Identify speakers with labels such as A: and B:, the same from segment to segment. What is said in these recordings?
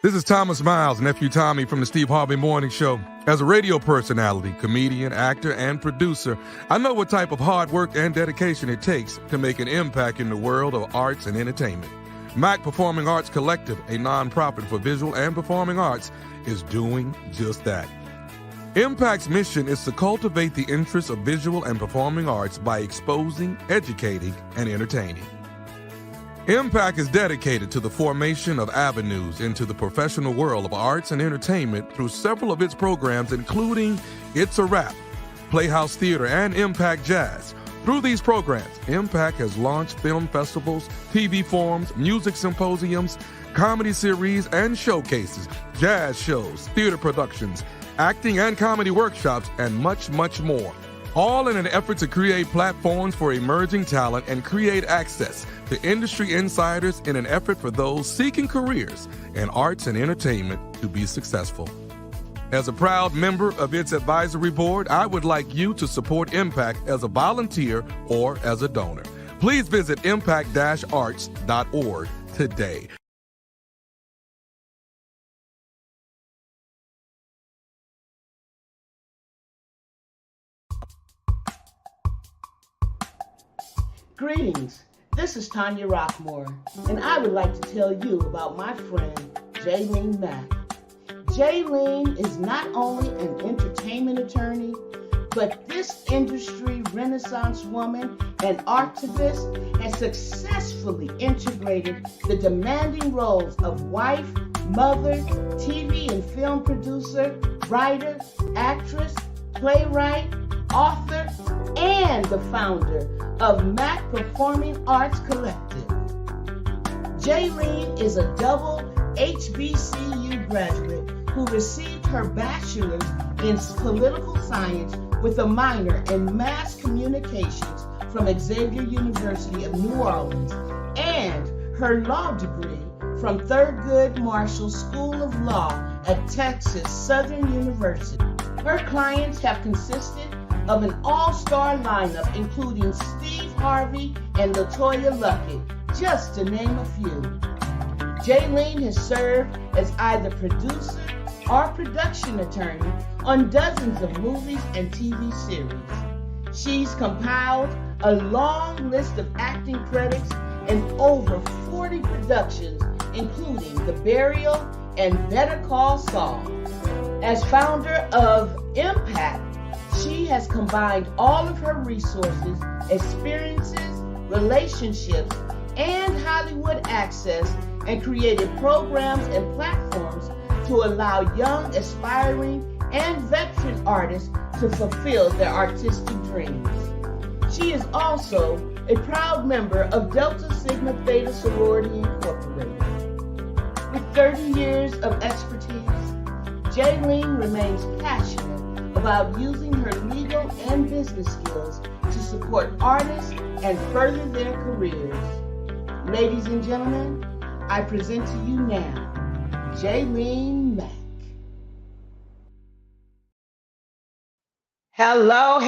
A: This is Thomas Miles, nephew Tommy from the Steve Harvey Morning Show. As a radio personality, comedian, actor, and producer, I know what type of hard work and dedication it takes to make an impact in the world of arts and entertainment. MAC Performing Arts Collective, a nonprofit for visual and performing arts, is doing just that. Impact's mission is to cultivate the interests of visual and performing arts by exposing, educating, and entertaining. Impact is dedicated to the formation of avenues into the professional world of arts and entertainment through several of its programs, including It's a Rap, Playhouse Theater, and Impact Jazz. Through these programs, Impact has launched film festivals, TV forums, music symposiums, comedy series and showcases, jazz shows, theater productions, acting and comedy workshops, and much, much more. All in an effort to create platforms for emerging talent and create access to industry insiders in an effort for those seeking careers in arts and entertainment to be successful. As a proud member of its advisory board, I would like you to support Impact as a volunteer or as a donor. Please visit impact-arts.org today.
B: Greetings, this is Tanya Rockmore, and I would like to tell you about my friend, Jaylene Mack. Jaylene is not only an entertainment attorney, but this industry renaissance woman and activist has successfully integrated the demanding roles of wife, mother, TV and film producer, writer, actress, playwright, author, and the founder of MAC Performing Arts Collective. Jaylene is a double HBCU graduate who received her bachelor's in political science with a minor in mass communications from Xavier University of New Orleans and her law degree from Thurgood Marshall School of Law at Texas Southern University. Her clients have consisted of an all-star lineup including Steve Harvey and LaToya Luckett, just to name a few. Jaylene has served as either producer or production attorney on dozens of movies and TV series. She's compiled a long list of acting credits and over 40 productions, including The Burial and Better Call Saul. As founder of Impact, she has combined all of her resources, experiences, relationships, and Hollywood access and created programs and platforms to allow young, aspiring, and veteran artists to fulfill their artistic dreams. She is also a proud member of Delta Sigma Theta Sorority Incorporated. With 30 years of expertise, Jaylene remains passionate about using her legal and business skills to support artists and further their careers. Ladies and gentlemen, I present to you now, Jaylene Mack.
C: Hello,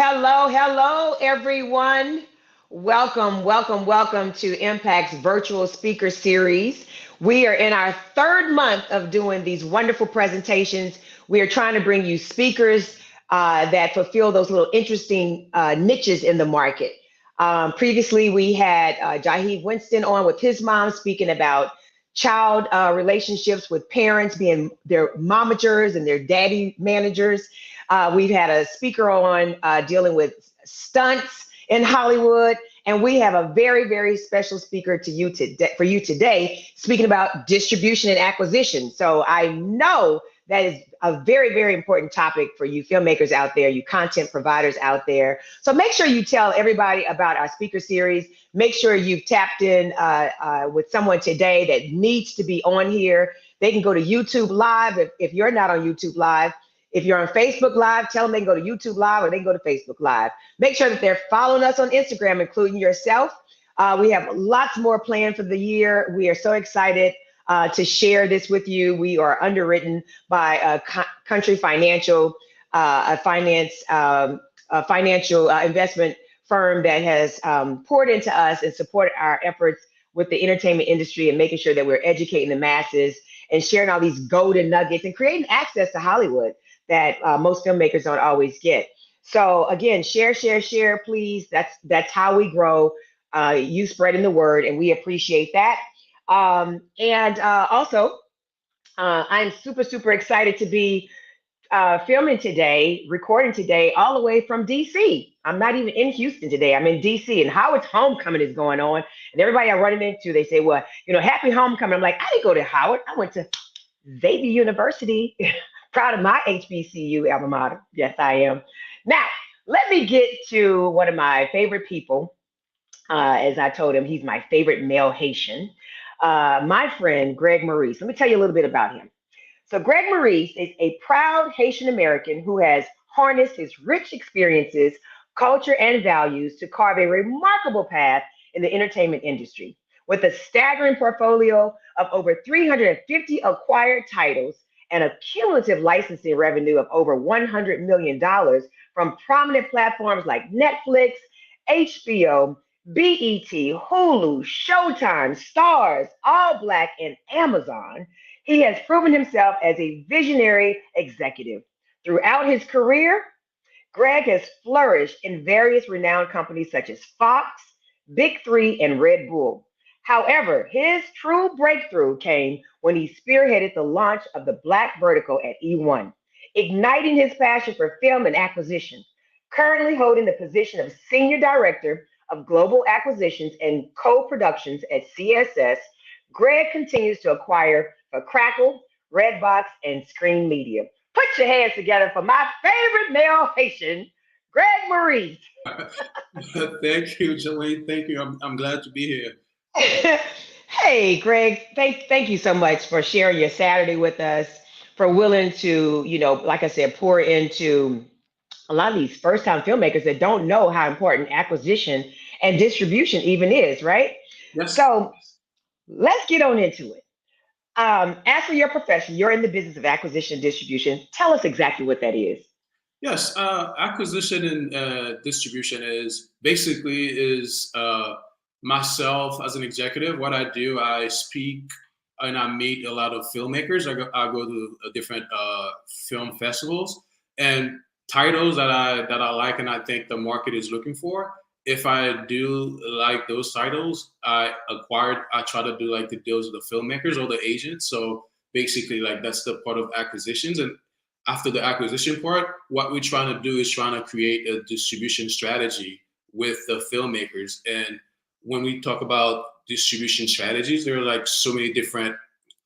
C: everyone. Welcome to Impact's virtual speaker series. We are in our third month of doing these wonderful presentations. We are trying to bring you speakers that fulfill those little interesting niches in the market. Previously, we had Jaheed Winston on with his mom speaking about child relationships with parents being their momagers and their daddy managers. We've had a speaker on dealing with stunts in Hollywood, and we have a very, very special speaker for you today, speaking about distribution and acquisition. So I know that is a very, very important topic for you filmmakers out there, you content providers out there. So make sure you tell everybody about our speaker series. Make sure you've tapped in with someone today that needs to be on here. They can go to YouTube Live if you're not on YouTube Live. If you're on Facebook Live, tell them they can go to YouTube Live or they can go to Facebook Live. Make sure that they're following us on Instagram, including yourself. We have lots more planned for the year. We are so excited to share this with you. We are underwritten by a Country Financial, a financial investment firm that has poured into us and supported our efforts with the entertainment industry and making sure that we're educating the masses and sharing all these golden nuggets and creating access to Hollywood that most filmmakers don't always get. So again, share, share, share, please. That's how we grow. You spreading the word, and we appreciate that. And also, I'm super, super excited to be filming today, recording today, all the way from DC. I'm not even in Houston today. I'm in DC, and Howard's homecoming is going on. And everybody I run into, they say, "Well, happy homecoming." I'm like, I didn't go to Howard. I went to Xavier University. Proud of my HBCU alma mater. Yes, I am. Now, let me get to one of my favorite people. As I told him, he's my favorite male Haitian. My friend, Greg Maurice. Let me tell you a little bit about him. So, Greg Maurice is a proud Haitian American who has harnessed his rich experiences, culture, and values to carve a remarkable path in the entertainment industry. With a staggering portfolio of over 350 acquired titles and a cumulative licensing revenue of over $100 million from prominent platforms like Netflix, HBO, BET, Hulu, Showtime, Stars, All Black, and Amazon, he has proven himself as a visionary executive. Throughout his career, Greg has flourished in various renowned companies such as Fox, Big Three, and Red Bull. However, his true breakthrough came when he spearheaded the launch of the Black Vertical at E1, igniting his passion for film and acquisition. Currently holding the position of Senior Director of Global Acquisitions and Co-Productions at CSS, Greg continues to acquire for Crackle, Redbox, and Screen Media. Put your hands together for my favorite male Haitian, Greg Maurice.
D: Thank you, Jolene. Thank you. I'm glad to be here.
C: Hey, Greg, thank you so much for sharing your Saturday with us, for willing to, like I said, pour into a lot of these first time filmmakers that don't know how important acquisition and distribution even is, right?
D: Yes.
C: So let's get on into it. As for your profession, you're in the business of acquisition and distribution. Tell us exactly what that is.
D: Yes. Acquisition and distribution is myself as an executive. What I do, I speak and I meet a lot of filmmakers. I go to different film festivals, and titles that I like and I think the market is looking for. If I do like those titles, I try to do like the deals with the filmmakers or the agents. So basically, like that's the part of acquisitions. And after the acquisition part, what we're trying to do is trying to create a distribution strategy with the filmmakers. And when we talk about distribution strategies, there are like so many different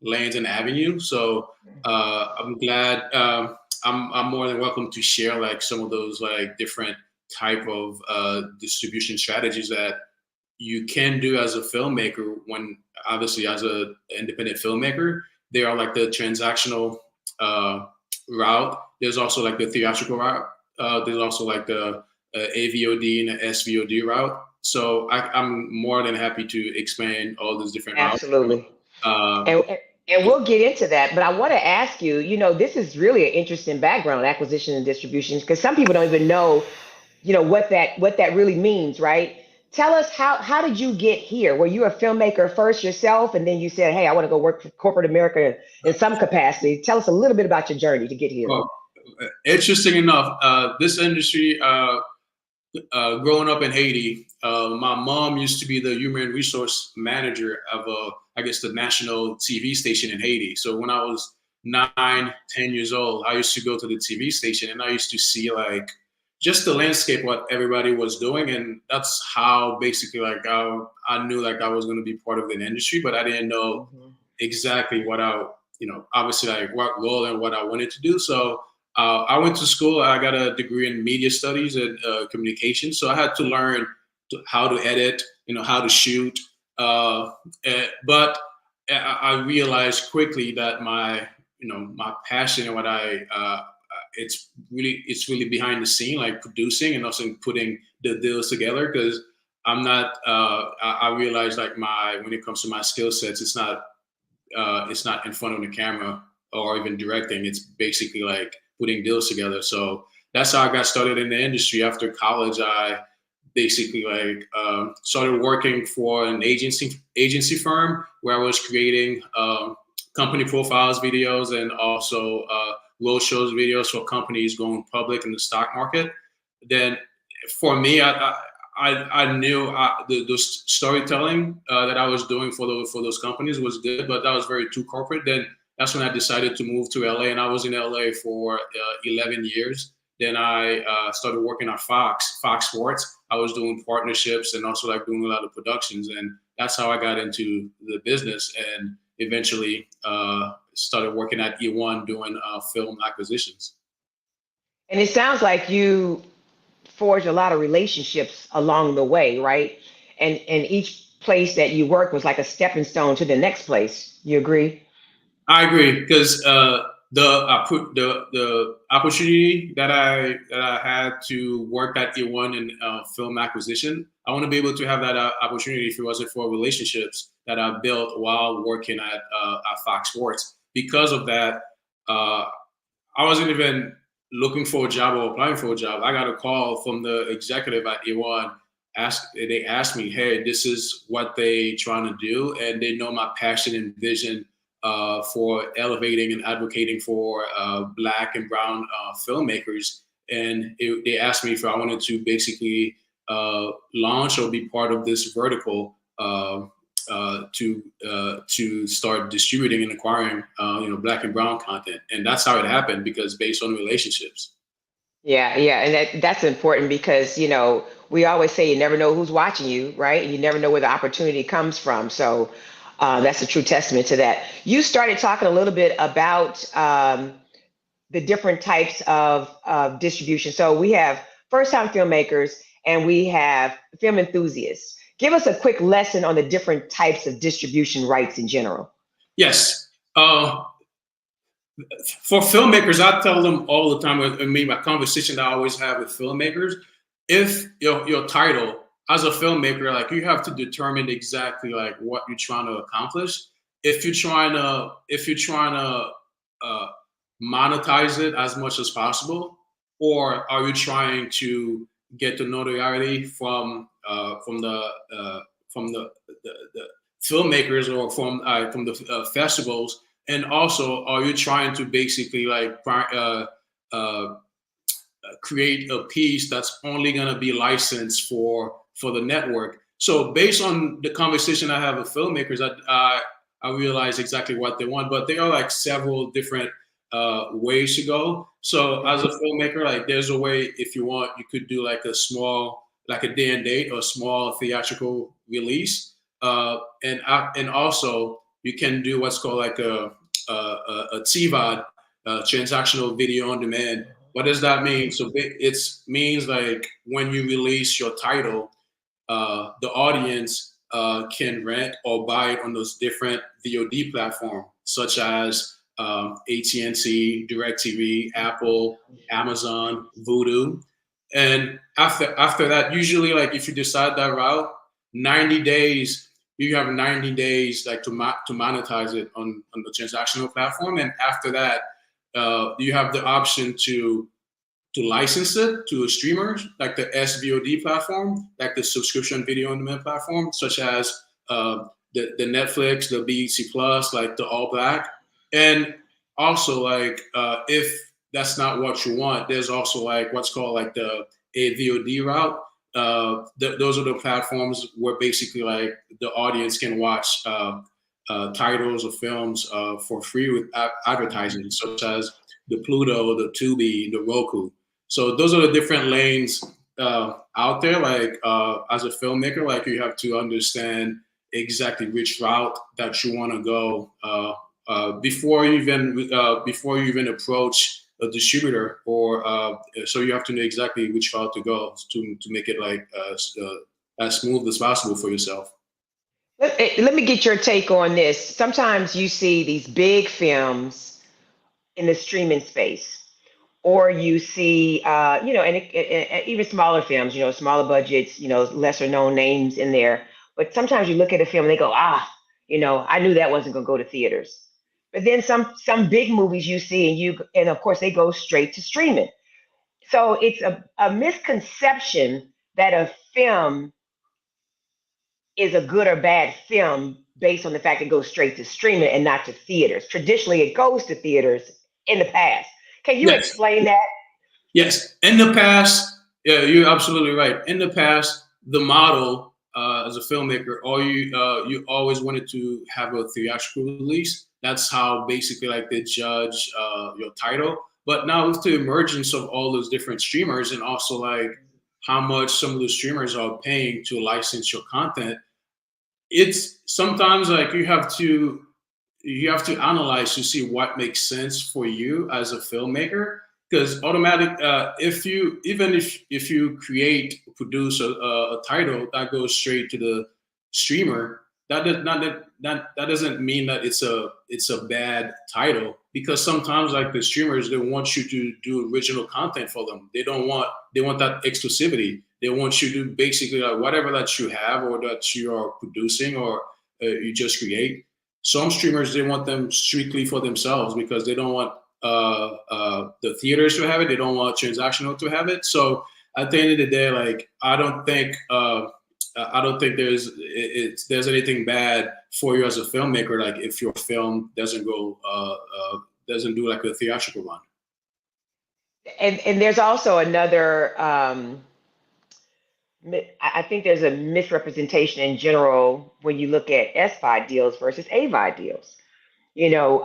D: lanes and avenues. So I'm glad I'm more than welcome to share like some of those like different type of distribution strategies that you can do as a filmmaker. When obviously as an independent filmmaker, they are like the transactional route. There's also like the theatrical route. There's also like the AVOD and the SVOD route. So I'm more than happy to explain all those different routes.
C: Absolutely. And we'll get into that. But I want to ask you, this is really an interesting background, acquisition and distribution, because some people don't even know, what that really means, right? Tell us how did you get here? Were you a filmmaker first yourself, and then you said, hey, I want to go work for corporate America in some capacity? Tell us a little bit about your journey to get here.
D: Well, interesting enough, this industry, growing up in Haiti, my mom used to be the human resource manager of, the national TV station in Haiti. So when I was 9, 10 years old, I used to go to the TV station and I used to see like just the landscape, what everybody was doing. And that's how basically like I knew like I was going to be part of an industry, but I didn't know exactly what obviously like what role and what I wanted to do. So I went to school. I got a degree in media studies and communication. So I had to learn how to edit, how to shoot. But I realized quickly that my passion and what it's really behind the scene, like producing and also putting the deals together. Because I'm not. I realized like when it comes to my skill sets, it's not in front of the camera or even directing. It's basically like putting deals together. So that's how I got started in the industry. After college, I basically like started working for an agency firm where I was creating company profiles videos and also roadshows videos for companies going public in the stock market. Then for me, I knew the storytelling that I was doing for those companies was good, but that was very too corporate. Then that's when I decided to move to LA, and I was in LA for 11 years. Then I started working at Fox Sports. I was doing partnerships and also like doing a lot of productions, and that's how I got into the business. And eventually started working at E1 doing film acquisitions.
C: And it sounds like you forged a lot of relationships along the way, right? And each place that you worked was like a stepping stone to the next place. You agree?
D: I agree because the opportunity that I had to work at E1 in film acquisition, I want to be able to have that opportunity if it wasn't for relationships that I built while working at Fox Sports. Because of that, I wasn't even looking for a job or applying for a job. I got a call from the executive at E1. They asked me, "Hey, this is what they trying to do," and they know my passion and vision for elevating and advocating for Black and Brown filmmakers. And they asked me if I wanted to basically launch or be part of this vertical to start distributing and acquiring Black and Brown content. And that's how it happened, because based on relationships.
C: Yeah, and that's important because we always say you never know who's watching you, right? And you never know where the opportunity comes from. So that's a true testament to that. You started talking a little bit about the different types of distribution. So we have first-time filmmakers and we have film enthusiasts. Give us a quick lesson on the different types of distribution rights in general.
D: Yes. For filmmakers, I tell them all the time, my conversation that I always have with filmmakers, if your title as a filmmaker, like, you have to determine exactly like what you're trying to accomplish. If you're trying to monetize it as much as possible, or are you trying to get the notoriety from the filmmakers or from the festivals? And also, are you trying to basically like create a piece that's only going to be licensed for the network? So based on the conversation I have with filmmakers, I realize exactly what they want, but there are like several different ways to go. So as a filmmaker, like, there's a way, if you want, you could do like a small, like a day and date or small theatrical release. And also you can do what's called like a TVOD, transactional video on demand. What does that mean? So it means like when you release your title, the audience can rent or buy it on those different VOD platforms, such as AT&T, DirecTV, Apple, Amazon, Vudu. And after that, usually, like, if you decide that route, 90 days, you have 90 days like to monetize it on the transactional platform. And after that, you have the option to license it to a streamer, like the SVOD platform, like the subscription video on demand platform, such as the Netflix, the BET Plus, like the All Black. And also, like, if that's not what you want, there's also like what's called like the AVOD route. Those are the platforms where basically like the audience can watch titles of films for free with advertising, such as the Pluto, the Tubi, the Roku. So those are the different lanes out there. Like, as a filmmaker, like, you have to understand exactly which route that you want to go before you even approach a distributor, or so you have to know exactly which route to go to make it like as smooth as possible for yourself.
C: Let me get your take on this. Sometimes you see these big films in the streaming space, or you see, and even smaller films, smaller budgets, lesser known names in there. But sometimes you look at a film and they go, I knew that wasn't going to go to theaters. But then some big movies you see, and of course they go straight to streaming. So it's a misconception that a film is a good or bad film based on the fact it goes straight to streaming and not to theaters. Traditionally, it goes to theaters in the past. Can you
D: Yes.
C: explain that?
D: Yes. In the past, yeah, you're absolutely right. In the past, the model as a filmmaker, you always wanted to have a theatrical release. That's how basically like they judge your title. But now with the emergence of all those different streamers and also like how much some of the streamers are paying to license your content, it's sometimes like you have to analyze to see what makes sense for you as a filmmaker, because if you create produce a title that goes straight to the streamer, that doesn't mean that it's a bad title, because sometimes like the streamers, they want you to do original content for them. They want that exclusivity. They want you to basically like whatever that you have or that you are producing or you just create. Some streamers, they want them strictly for themselves because they don't want the theaters to have it. They don't want transactional to have it. So at the end of the day, like I don't think there's anything bad for you as a filmmaker. Like if your film doesn't do like a theatrical run.
C: And there's also another. I think there's a misrepresentation in general when you look at SVOD deals versus AVOD deals. You know,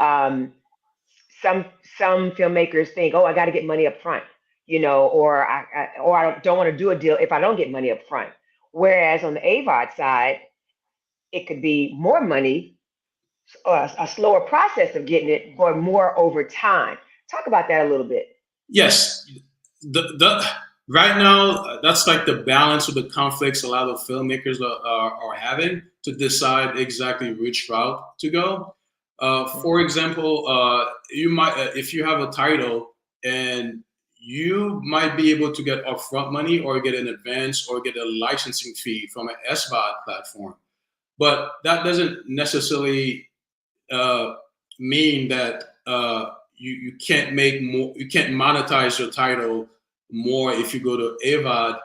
C: some filmmakers think, oh, I got to get money up front, or I don't want to do a deal if I don't get money up front. Whereas on the AVOD side, it could be more money, or a slower process of getting it, but more over time. Talk about that a little bit.
D: Yes, the right now that's like the balance of the conflicts a lot of filmmakers are having to decide exactly which route to go. For example, you might if you have a title and you might be able to get upfront money or get an advance or get a licensing fee from an SVOD platform, but that doesn't necessarily mean that you can't make more. You can't monetize your title more if you go to AVOD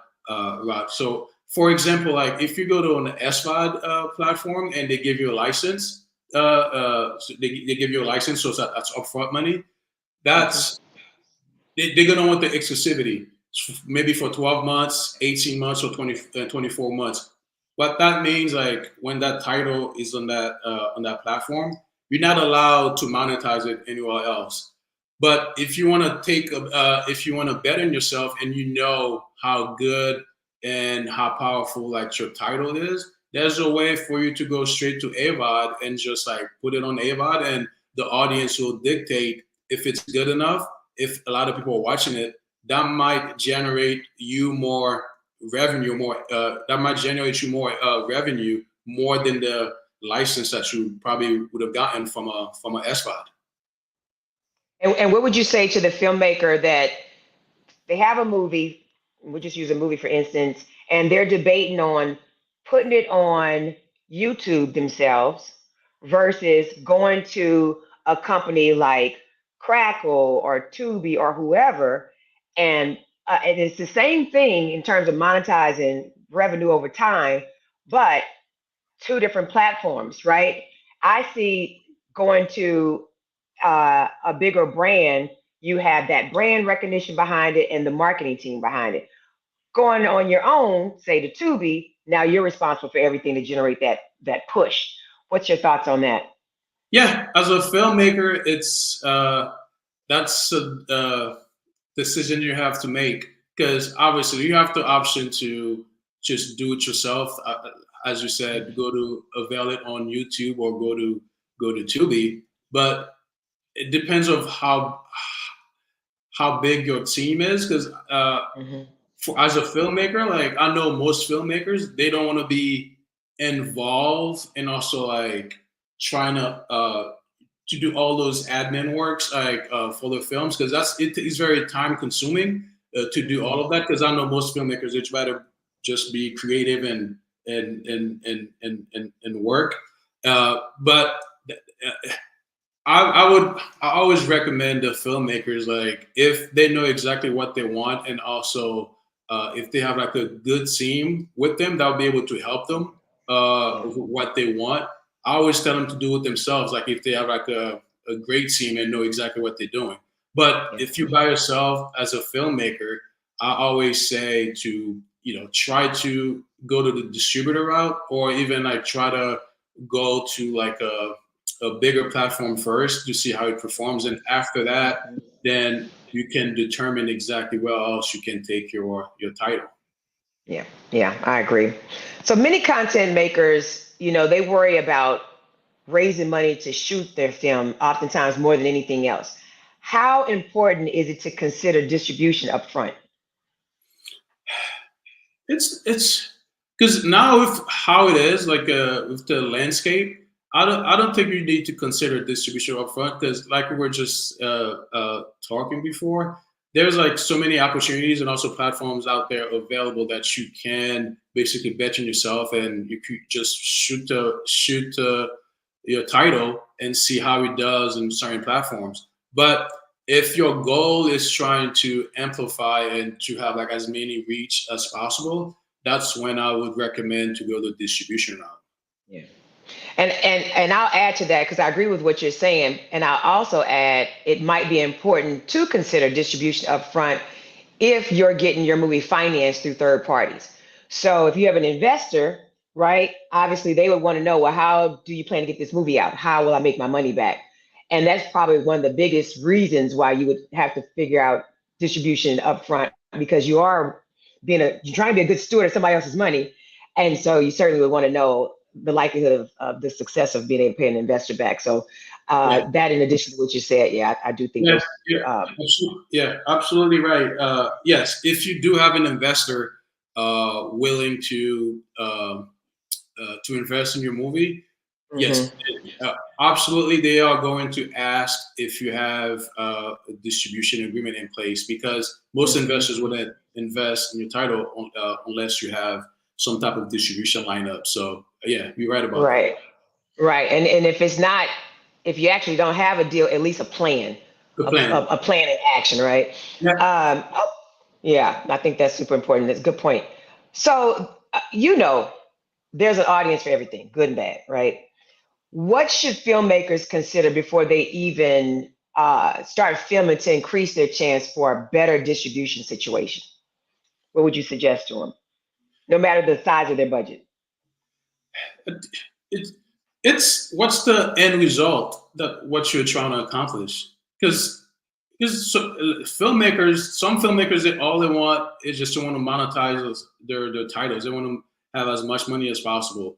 D: route. So, for example, like if you go to an SVOD platform and they give you a license, so they give you a license, so that's upfront money. That's they're gonna want the exclusivity, maybe for 12 months, 18 months, or 24 months. What that means, like when that title is on that platform, you're not allowed to monetize it anywhere else. But if you want to if you want to bet on yourself and you know how good and how powerful like your title is, there's a way for you to go straight to AVOD and just like put it on AVOD, and the audience will dictate if it's good enough. If a lot of people are watching it, that might generate you more revenue, revenue more than the license that you probably would have gotten from a SVOD.
C: And what would you say to the filmmaker that they have a movie, we'll just use a movie for instance, and they're debating on putting it on YouTube themselves versus going to a company like Crackle or Tubi or whoever, and it's the same thing in terms of monetizing revenue over time, but two different platforms, right? I see going to a bigger brand, you have that brand recognition behind it and the marketing team behind it. Going on your own, say to Tubi, now you're responsible for everything to generate that push. What's your thoughts on that?
D: Yeah, as a filmmaker, that's a decision you have to make, because obviously you have the option to just do it yourself. As you said, go to avail it on YouTube or go to Tubi, but it depends on how big your team is, because as a filmmaker, like I know most filmmakers, they don't want to be involved and also like trying to do all those admin works like for the films, because it's very time consuming to do all of that. Because I know most filmmakers, they try to just be creative and work, but I always recommend the filmmakers, like if they know exactly what they want and also if they have like a good team with them, that'll be able to help them with what they want. I always tell them to do it themselves. Like if they have like a great team and know exactly what they're doing. But if you're by yourself as a filmmaker, I always say to, try to go to the distributor route, or even like try to go to like a bigger platform first to see how it performs. And after that, then you can determine exactly where else you can take your title.
C: Yeah, I agree. So many content makers, they worry about raising money to shoot their film, oftentimes more than anything else. How important is it to consider distribution up front?
D: It's because now with how it is, like with the landscape, I don't think you need to consider distribution upfront, because like we were just talking before, there's like so many opportunities and also platforms out there available that you can basically bet on yourself, and you could just shoot your title and see how it does in certain platforms. But if your goal is trying to amplify and to have like as many reach as possible, that's when I would recommend to go the distribution route.
C: Yeah. And I'll add to that, because I agree with what you're saying. And I'll also add, it might be important to consider distribution up front if you're getting your movie financed through third parties. So if you have an investor, right, obviously they would want to know, well, how do you plan to get this movie out? How will I make my money back? And that's probably one of the biggest reasons why you would have to figure out distribution up front, because you're trying to be a good steward of somebody else's money. And so you certainly would want to know the likelihood of the success of being able to pay an investor back. So that, in addition to what you said, I do think
D: Yeah,
C: those.
D: absolutely right. Yes, if you do have an investor willing to invest in your movie, yes, absolutely, they are going to ask if you have a distribution agreement in place, because most investors wouldn't invest in your title unless you have some type of distribution lineup. So yeah, you're right about that.
C: Right. And if you actually don't have a deal, at least a plan,
D: The plan.
C: a plan in action, right?
D: Yeah.
C: Yeah, I think that's super important. That's a good point. So, there's an audience for everything, good and bad, right? What should filmmakers consider before they even start filming to increase their chance for a better distribution situation? What would you suggest to them, no matter the size of their budget?
D: It's it's what's the end result, that what you're trying to accomplish? Because some filmmakers, all they want is just to want to monetize their titles. They want to have as much money as possible.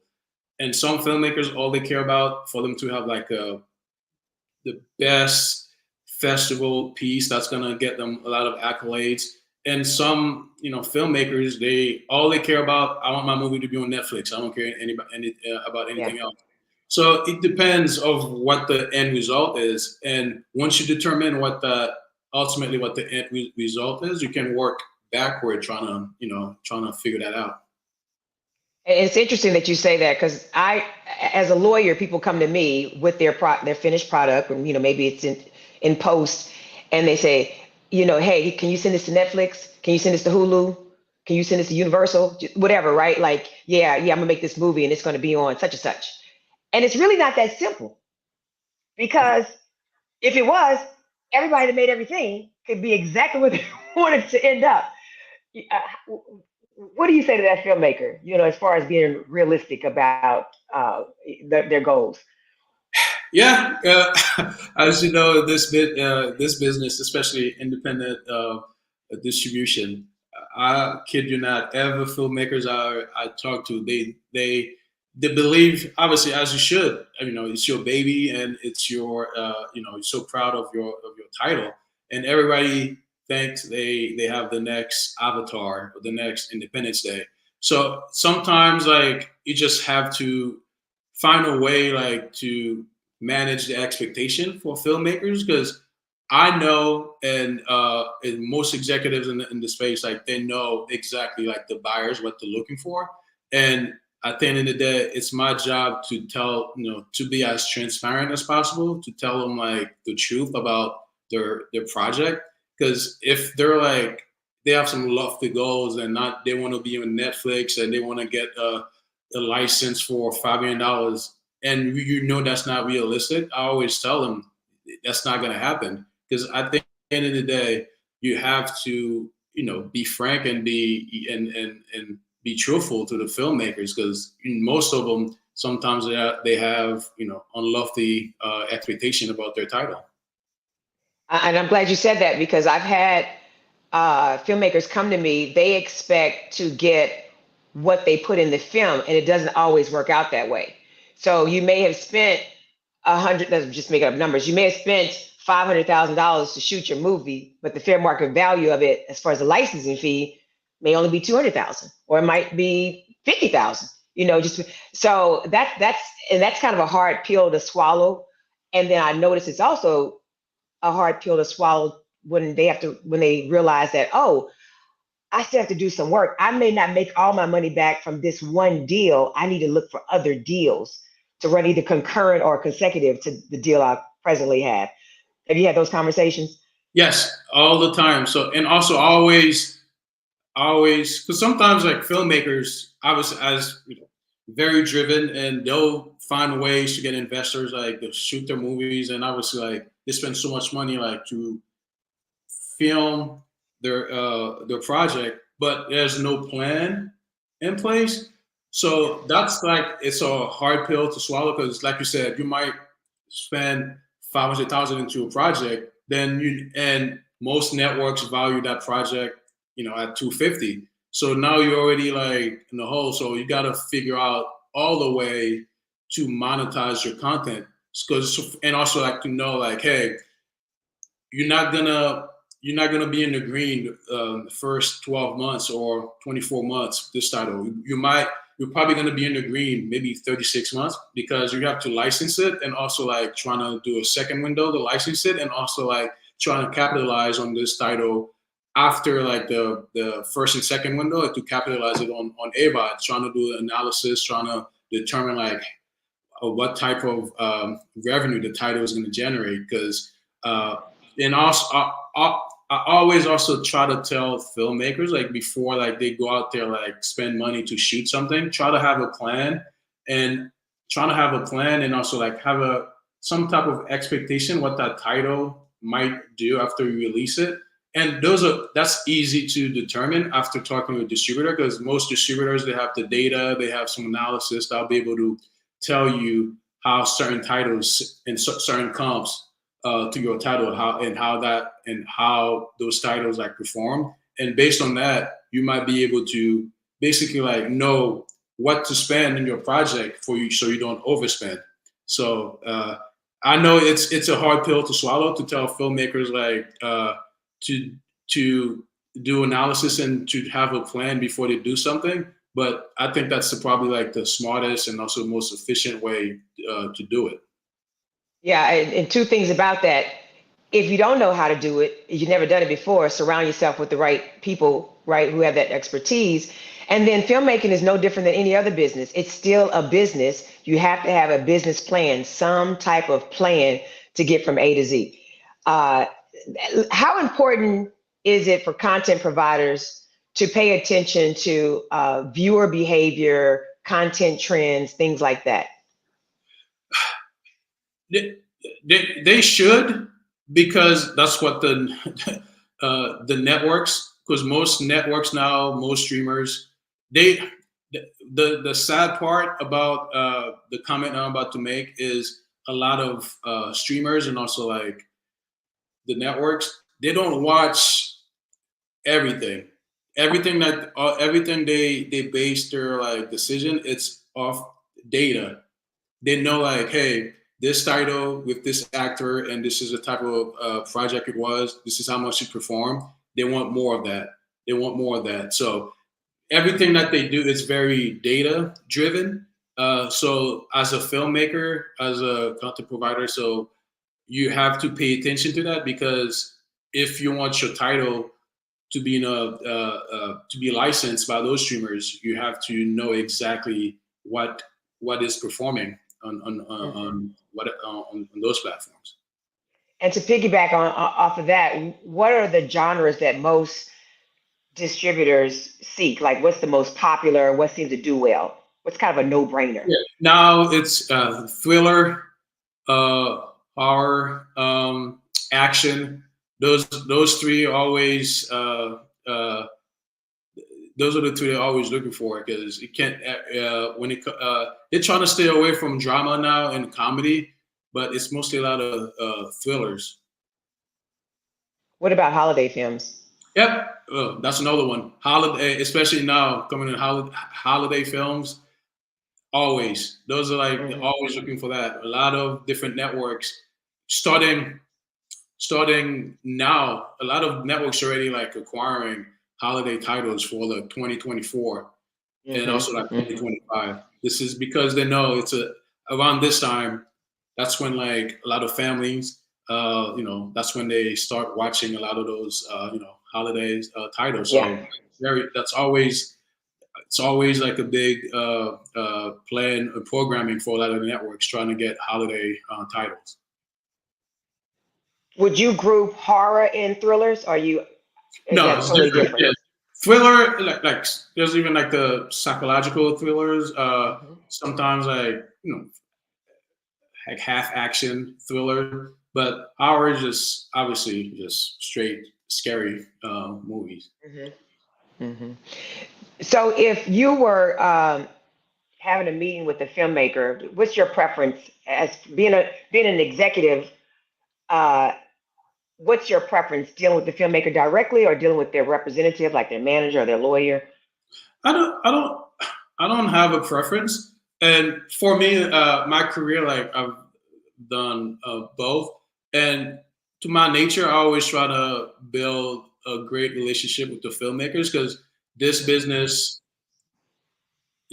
D: And some filmmakers, all they care about for them to have like the best festival piece that's gonna get them a lot of accolades. And some, filmmakers, they care about, I want my movie to be on Netflix. I don't care about anything else. So it depends of what the end result is. And once you determine ultimately what the end result is, you can work backward trying to figure that out.
C: It's interesting that you say that, because as a lawyer, people come to me with their finished product, or maybe it's in post, and they say, hey, can you send this to Netflix? Can you send this to Hulu? Can you send this to Universal? Whatever, right? Like, yeah, I'm gonna make this movie and it's gonna be on such and such. And it's really not that simple, because if it was, everybody that made everything could be exactly what they wanted to end up. What do you say to that filmmaker, as far as being realistic about their goals?
D: Yeah, as you know, this business, especially independent distribution, I kid you not, every filmmakers I talk to, they believe, obviously, as you should. It's your baby, and it's your you're so proud of your title, and everybody thinks they have the next Avatar or the next Independence Day. So sometimes, like, you just have to find a way, like, to manage the expectation for filmmakers, because I know, and most executives in the space, like, they know exactly, like, the buyers, what they're looking for. And at the end of the day, it's my job to to be as transparent as possible, to tell them, like, the truth about their project. Because if they're like, they have some lofty goals and they want to be on Netflix and they want to get a license for $5 million. And that's not realistic. I always tell them that's not going to happen, because I think at the end of the day, you have to, be frank and and be truthful to the filmmakers, because most of them sometimes they have unlofty expectation about their title.
C: And I'm glad you said that, because I've had filmmakers come to me. They expect to get what they put in the film, and it doesn't always work out that way. So you may have spent let's just make up numbers. You may have spent $500,000 to shoot your movie, but the fair market value of it, as far as the licensing fee, may only be $200,000, or it might be $50,000. Just so that's kind of a hard pill to swallow. And then I notice it's also a hard pill to swallow when they realize that, oh, I still have to do some work. I may not make all my money back from this one deal. I need to look for other deals to run either concurrent or consecutive to the deal I presently have. Have you had those conversations?
D: Yes, all the time. So, and also always, because sometimes like filmmakers, I was very driven, and they'll find ways to get investors like to shoot their movies. And obviously, like, they spend so much money like to film their project, but there's no plan in place. So that's like, it's a hard pill to swallow, because like you said, you might spend 500,000 into a project, and most networks value that project, at 250. So now you're already like in the hole. So you got to figure out all the way to monetize your content, and also like to know like, hey, you're not gonna be in the green the first 12 months or 24 months. This title, you're probably going to be in the green maybe 36 months, because you have to license it, and also like trying to do a second window to license it, and also like trying to capitalize on this title after like the first and second window, to capitalize it on AVOD, trying to do analysis, trying to determine like what type of revenue the title is going to generate. Because and also I always also try to tell filmmakers, like, before like they go out there, like spend money to shoot something, try to have a plan, and also like have some type of expectation what that title might do after you release it. And that's easy to determine after talking to a distributor, because most distributors, they have the data, they have some analysis that'll be able to tell you how certain titles and certain comps to your title, how those titles like perform, and based on that, you might be able to basically like know what to spend in your project for you, so you don't overspend. So I know it's a hard pill to swallow, to tell filmmakers like to do analysis and to have a plan before they do something, but I think that's probably like the smartest and also most efficient way to do it.
C: Yeah, and two things about that. If you don't know how to do it, you've never done it before, surround yourself with the right people, right, who have that expertise. And then filmmaking is no different than any other business. It's still a business. You have to have a business plan, some type of plan to get from A to Z. How important is it for content providers to pay attention to viewer behavior, content trends, things like that?
D: They should, because that's what the networks, because most networks now, most streamers, the sad part about the comment I'm about to make is a lot of streamers and also like the networks, they don't watch everything. Everything they base their like decision, it's off data. They know like, hey, this title with this actor, and this is the type of project it was. This is how much it performed. They want more of that. So everything that they do is very data driven. So as a filmmaker, as a content provider, so you have to pay attention to that, because if you want your title to be to be licensed by those streamers, you have to know exactly what is performing on those platforms.
C: And to piggyback off of that, what are the genres that most distributors seek? Like, what's the most popular? What seems to do well? What's kind of a no-brainer?
D: Yeah. Now it's thriller, horror, action. Those three always. Those are the two they're always looking for because it can't. When it they're trying to stay away from drama now and comedy, but it's mostly a lot of thrillers.
C: What about holiday films?
D: Yep, that's another one. Holiday, especially now coming in holiday films. Always, those are like always looking for that. A lot of different networks starting now. A lot of networks already like acquiring holiday titles for the 2024 and also like 2025. This is because they know it's around this time. That's when like a lot of families, that's when they start watching a lot of those, holidays titles. So
C: Yeah.
D: it's always like a big plan programming for a lot of the networks trying to get holiday titles.
C: Would you group horror and thrillers? Or is
D: No,
C: that
D: it's
C: totally
D: different.
C: different?
D: Yeah. Thriller, like there's even like the psychological thrillers. Sometimes like like half action thriller, but ours just obviously just straight scary movies.
C: So, if you were having a meeting with a filmmaker, what's your preference as being an executive? Uh, what's your preference, dealing with the filmmaker directly or dealing with their representative, like their manager or their lawyer?
D: I don't have a preference. And for me, my career, like I've done both. And to my nature, I always try to build a great relationship with the filmmakers because this business,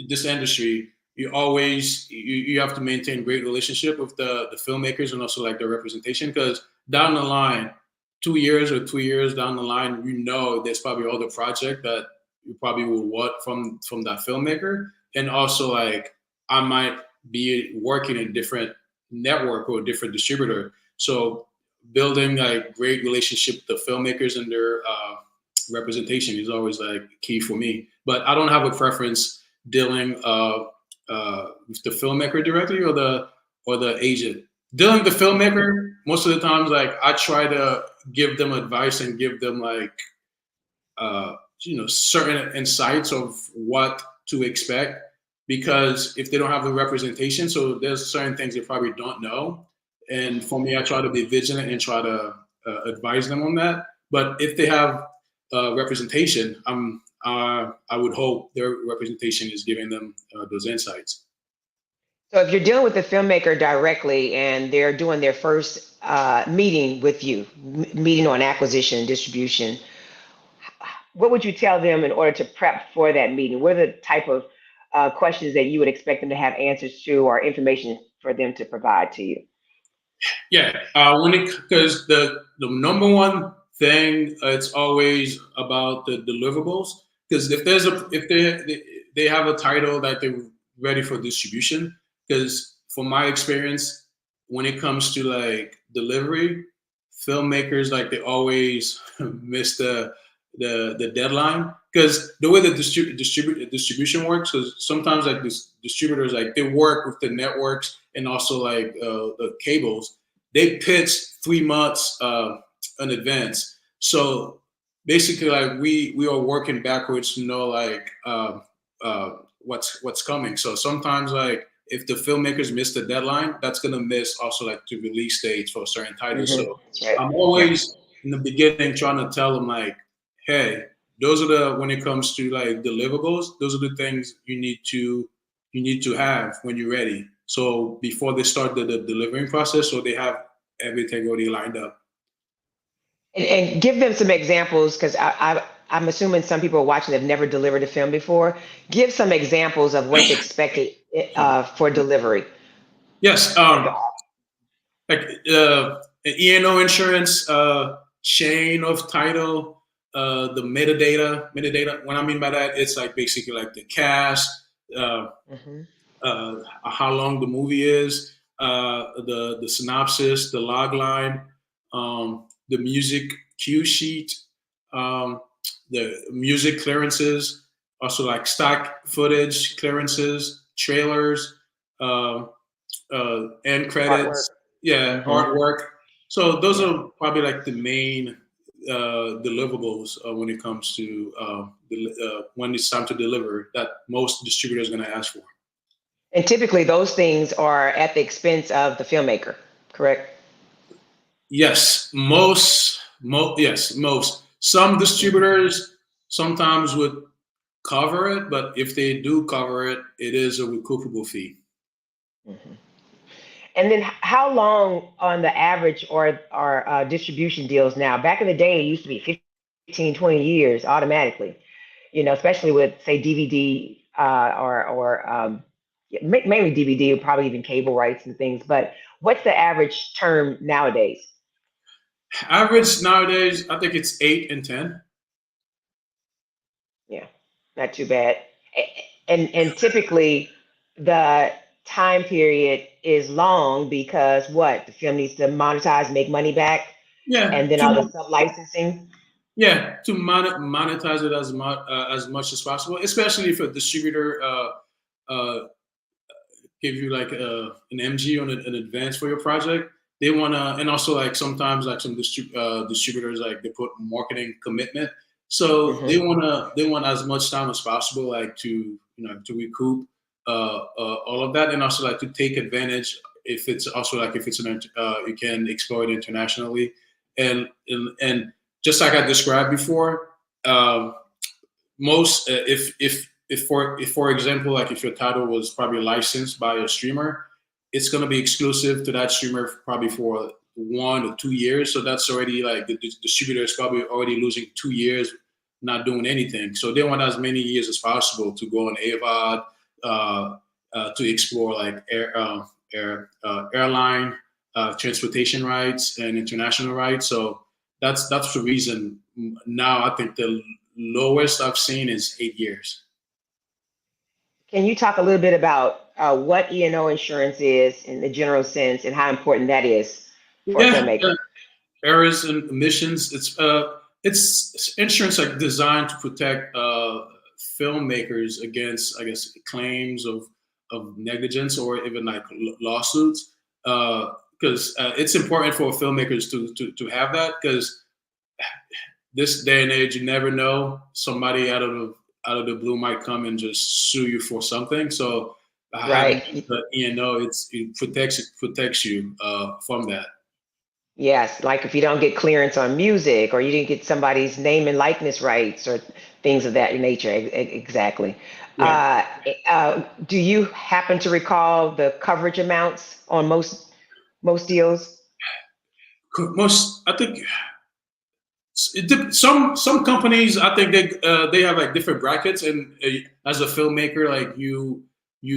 D: this industry, you have to maintain great relationship with the filmmakers and also like the representation because down the line, 2 years or 3 years down the line, there's probably other project that you probably will want from that filmmaker, and also like I might be working in a different network or a different distributor. So building like great relationship with the filmmakers and their representation is always like key for me. But I don't have a preference dealing with the filmmaker directly or the agent. Dealing with the filmmaker, most of the times, like I try to give them advice and give them like certain insights of what to expect because if they don't have the representation, so there's certain things they probably don't know. And for me, I try to be vigilant and try to advise them on that. But if they have representation, I would hope their representation is giving them those insights.
C: So, if you're dealing with the filmmaker directly and they're doing their first meeting with you, meeting on acquisition and distribution, what would you tell them in order to prep for that meeting? What are the type of questions that you would expect them to have answers to or information for them to provide to you?
D: Yeah, because the number one thing it's always about the deliverables. Because if they have a title that they're ready for distribution, because from my experience, when it comes to like delivery, filmmakers like they always miss the deadline because the way the distribution works is sometimes like this distributors like they work with the networks and also like the cables. They pitch 3 months in advance, so basically like we are working backwards to know like what's coming. So sometimes like if the filmmakers miss the deadline, that's gonna miss also like the release dates for certain titles. So I'm always in the beginning trying to tell them like, hey, those are when it comes to like deliverables, those are the things you need to have when you're ready. So before they start the delivering process, so they have everything already lined up.
C: And give them some examples because I'm assuming some people are watching that have never delivered a film before. Give some examples of what's expected for delivery.
D: Yes, like an E&O insurance chain of title, the metadata. What I mean by that, it's like basically like the cast, how long the movie is, the synopsis, the log line, the music cue sheet, the music clearances, also like stock footage clearances, trailers, uh, end
C: Artwork.
D: credits, yeah,
C: Hmm.
D: artwork. So those
C: Yeah.
D: are probably like the main deliverables when it comes to when it's time to deliver that most distributors are going to ask for.
C: And typically those things are at the expense of the filmmaker, correct?
D: Yes, yes, most. Some distributors sometimes would cover it, but if they do cover it, it is a recoupable fee.
C: Hmm. And then how long on the average are distribution deals now? Back in the day, it used to be 15, 20 years automatically, especially with, say, DVD yeah, mainly DVD, probably even cable rights and things. But what's the average term nowadays?
D: Average nowadays, I think it's 8 and 10.
C: Yeah, not too bad. And typically the time period is long because what? The film needs to monetize, make money back,
D: Yeah,
C: and then all the sub licensing.
D: to monetize it as much as possible, especially if a distributor uh, give you like an MG on an advance for your project. They wanna, and also like sometimes like some distributors like they put marketing commitment, so
C: Hmm.
D: they want as much time as possible, like to recoup all of that, and also like to take advantage if it's also like if it's you can exploit internationally, and just like I described before. Most if for example, like if your title was probably licensed by a streamer, it's going to be exclusive to that streamer probably for 1 or 2 years. So that's already like the distributor is probably already losing 2 years not doing anything. So they want as many years as possible to go on AVOD, to explore like airline transportation rights and international rights. So that's the reason now I think the lowest I've seen is 8 years.
C: Can you talk a little bit about what E&O insurance is in the general sense and how important that is for a
D: Yeah,
C: filmmaker?
D: errors and omissions. It's insurance like designed to protect filmmakers against, I guess, claims of negligence or even like lawsuits. Because it's important for filmmakers to have that, because this day and age, you never know, somebody out of the blue might come and just sue you for something. So having
C: Right.
D: the E&O, it protects you from that.
C: Yes, like if you don't get clearance on music or you didn't get somebody's name and likeness rights or things of that nature. Exactly.
D: Yeah.
C: Do you happen to recall the coverage amounts on most deals?
D: Most, I think, some companies, I think they have like different brackets, and as a filmmaker, like you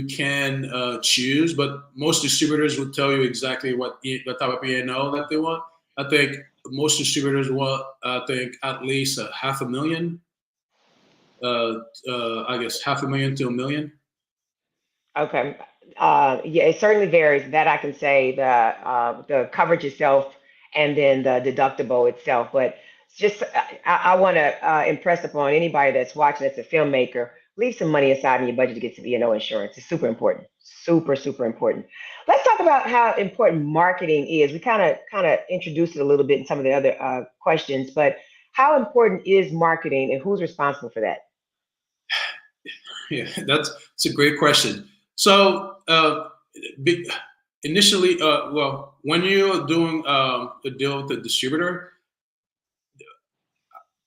D: can choose, but most distributors will tell you exactly what type of P&O that they want. I think most distributors want, I think, at least a half a million. I guess half a million to a million.
C: Okay. Yeah, it certainly varies. That I can say the coverage itself and then the deductible itself. But it's just I want to impress upon anybody that's watching that's a filmmaker, leave some money aside in your budget to get some E&O insurance. It's super important. Super, super important. Let's talk about how important marketing is. We kind of introduced it a little bit in some of the other questions, but how important is marketing and who's responsible for that?
D: Yeah, that's a great question. So, big, initially, well, when you're doing a deal with the distributor,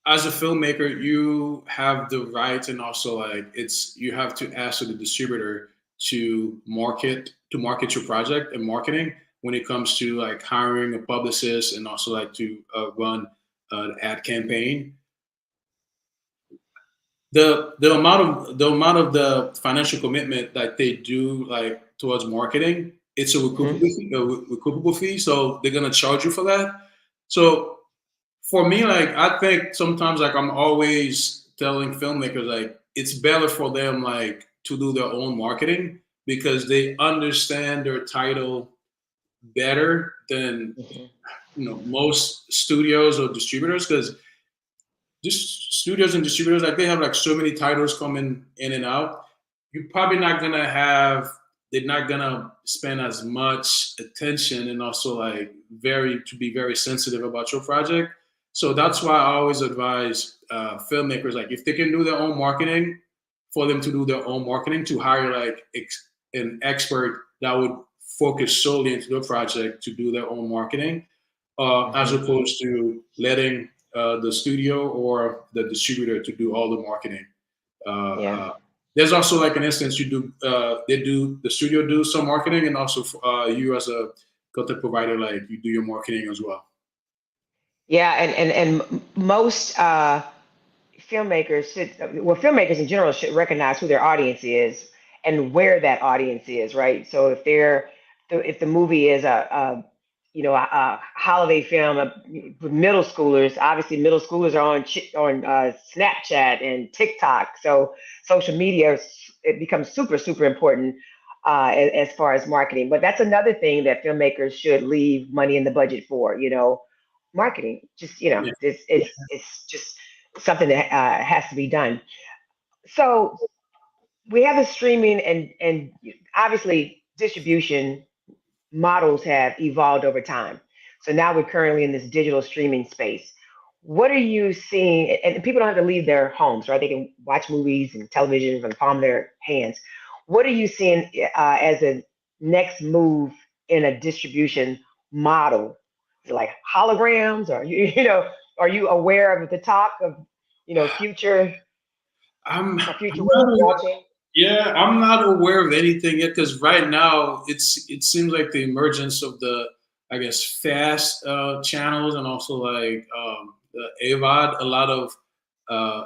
D: as a filmmaker, you have the right, and also like you have to ask the distributor to market your project and marketing when it comes to like hiring a publicist and also like to run an ad campaign. The amount of the financial commitment that they do like towards marketing, it's a recoupable
C: Hmm.
D: fee, recoupable fee. So they're gonna charge you for that. So for me, like I think sometimes like I'm always telling filmmakers like it's better for them like to do their own marketing because they understand their title better than
C: Hmm.
D: most studios or distributors, because just studios and distributors, like they have like so many titles coming in and out. You're probably not gonna have. They're not gonna spend as much attention and also like to be very sensitive about your project. So that's why I always advise filmmakers, like if they can do their own marketing, for them to do their own marketing, to hire like an expert that would focus solely into the project to do their own marketing, as opposed to letting the studio or the distributor to do all the marketing. There's also like an instance you do, the studio do some marketing, and also you as a content provider, like you do your marketing as well.
C: Yeah, and most filmmakers filmmakers in general should recognize who their audience is and where that audience is, right? So if the movie is a holiday film with middle schoolers, obviously middle schoolers are on Snapchat and TikTok, so social media, it becomes super important as far as marketing. But that's another thing that filmmakers should leave money in the budget for, marketing. Just
D: Yeah.
C: it's just something that has to be done. So we have the streaming and obviously distribution models have evolved over time. So now we're currently in this digital streaming space. What are you seeing? And people don't have to leave their homes, right? They can watch movies and television from the palm of their hands. What are you seeing as a next move in a distribution model? Is it like holograms, or are you aware of the talk of future
D: I'm
C: world
D: not,
C: watching?
D: yeah, I'm not aware of anything yet, because right now it seems like the emergence of the, I guess, fast channels, and also like the AVOD. A lot of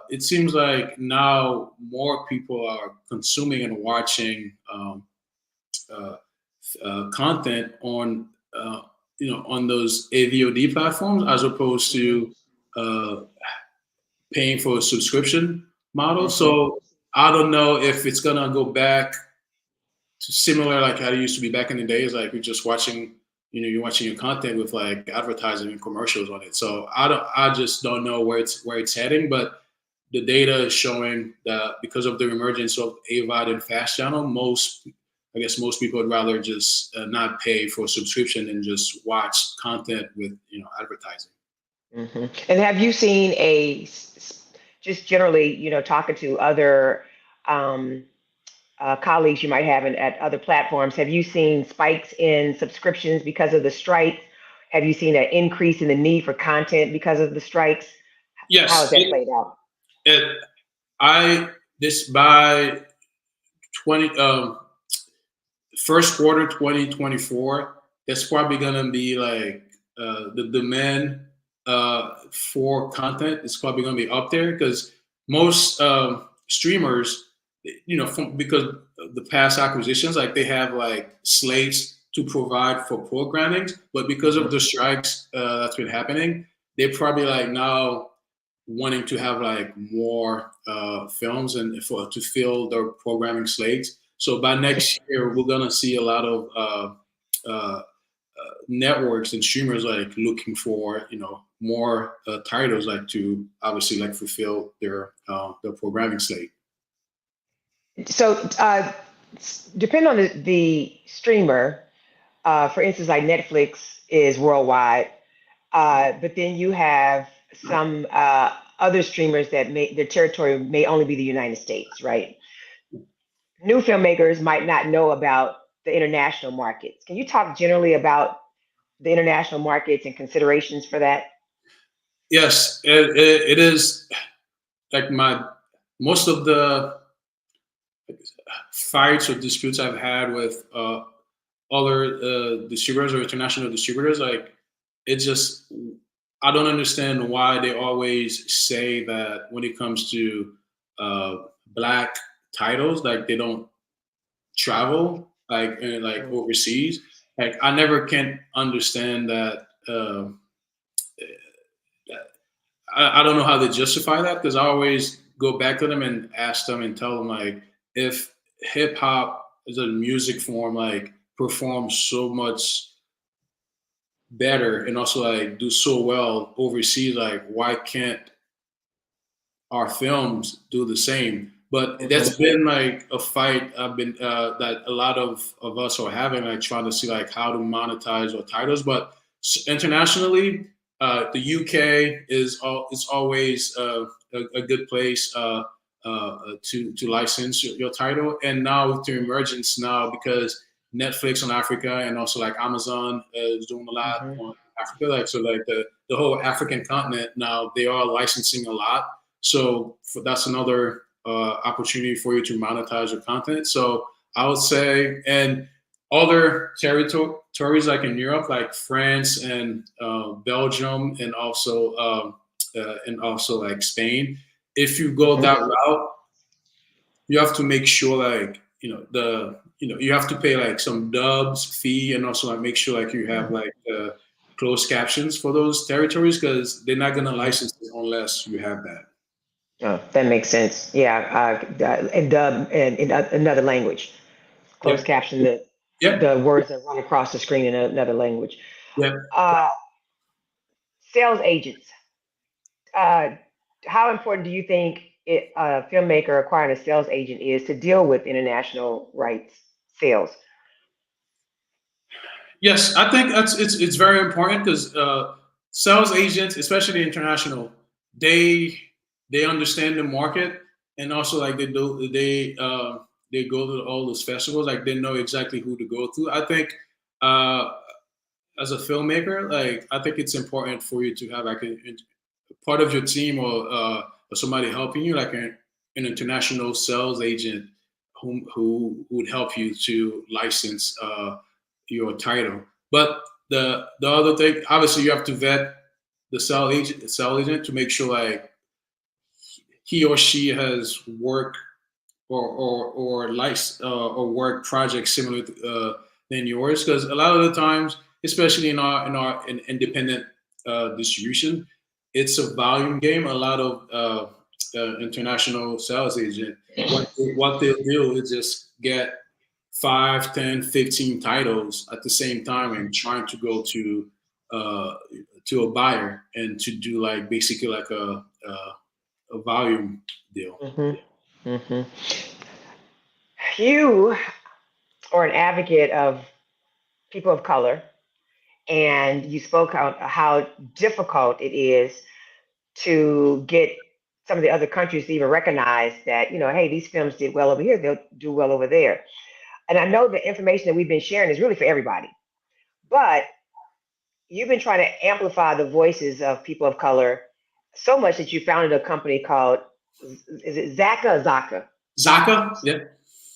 D: it seems like now more people are consuming and watching uh, content on on those AVOD platforms, as opposed to uh, paying for a subscription model. So I don't know if it's gonna go back to similar like how it used to be back in the days. Like you're just watching, you're watching your content with like advertising and commercials on it. So I just don't know where it's heading. But the data is showing that because of the emergence of AVOD and fast channel, I guess most people would rather just not pay for a subscription and just watch content with advertising.
C: And have you seen just generally, talking to other colleagues you might have at other platforms, have you seen spikes in subscriptions because of the strike? Have you seen an increase in the need for content because of the strikes?
D: Yes.
C: How has that played out?
D: By 20 first quarter 2024, that's probably gonna be like the demand for content is probably gonna be up there, because most streamers, because of the past acquisitions, like they have like slates to provide for programming, but because of the strikes that's been happening, they're probably like now wanting to have like more films and to fill their programming slates. So by next year, we're gonna see a lot of networks and streamers like looking for more titles, like to obviously like fulfill their programming slate.
C: So depending on the streamer, for instance, like Netflix is worldwide, but then you have some other streamers that their territory may only be the United States, right? New filmmakers might not know about the international markets. Can you talk generally about the international markets and considerations for that?
D: Yes, it is like most of the fights or disputes I've had with other distributors or international distributors, like it just, I don't understand why they always say that when it comes to Black titles, like they don't travel like overseas. Like I never can understand that. I don't know how to justify that, because I always go back to them and ask them and tell them, like, if hip hop as a music form like performs so much better and also like do so well overseas, like why can't our films do the same. But that's been like a fight I've been that a lot of us are having, like trying to see like how to monetize our titles. But internationally, the UK is always a good place to license your title. And now to emergence now, because Netflix on Africa and also like Amazon is doing a lot on Africa. Like so, like the whole African continent now, they are licensing a lot. So that's another opportunity for you to monetize your content. So I would say, and other territories like in Europe, like France and Belgium, and also like Spain. If you go that route, you have to make sure like you have to pay like some dubs fee, and also like make sure like you have like closed captions for those territories, because they're not gonna license it unless you have that.
C: Oh, that makes sense. Yeah, and dub and in another language. Closed
D: Yep.
C: caption
D: Yep.
C: the words that run across the screen in another language.
D: Yep.
C: Uh, Sales agents. Uh, how important do you think a filmmaker acquiring a sales agent is to deal with international rights sales?
D: Yes, I think it's very important, because sales agents, especially international, they they understand the market, and also like they go to all those festivals, like they know exactly who to go to. I think uh, as a filmmaker, like I think it's important for you to have like a part of your team, or somebody helping you, like an international sales agent who would help you to license your title. But the other thing, obviously, you have to vet the sales agent to make sure like he or she has work or work projects similar than yours, because a lot of the times, especially in independent distribution, it's a volume game. A lot of international sales agent, what they'll do is just get 5, 10, 15 titles at the same time, and trying to go uh, to a buyer, and to do like basically like a volume deal.
C: Hmm. You are an advocate of people of color, and you spoke out how difficult it is to get some of the other countries to even recognize that, hey, these films did well over here, they'll do well over there. And I know the information that we've been sharing is really for everybody, but you've been trying to amplify the voices of people of color so much that you founded a company called, is it Zaka or Zaka?
D: Zaka, yeah,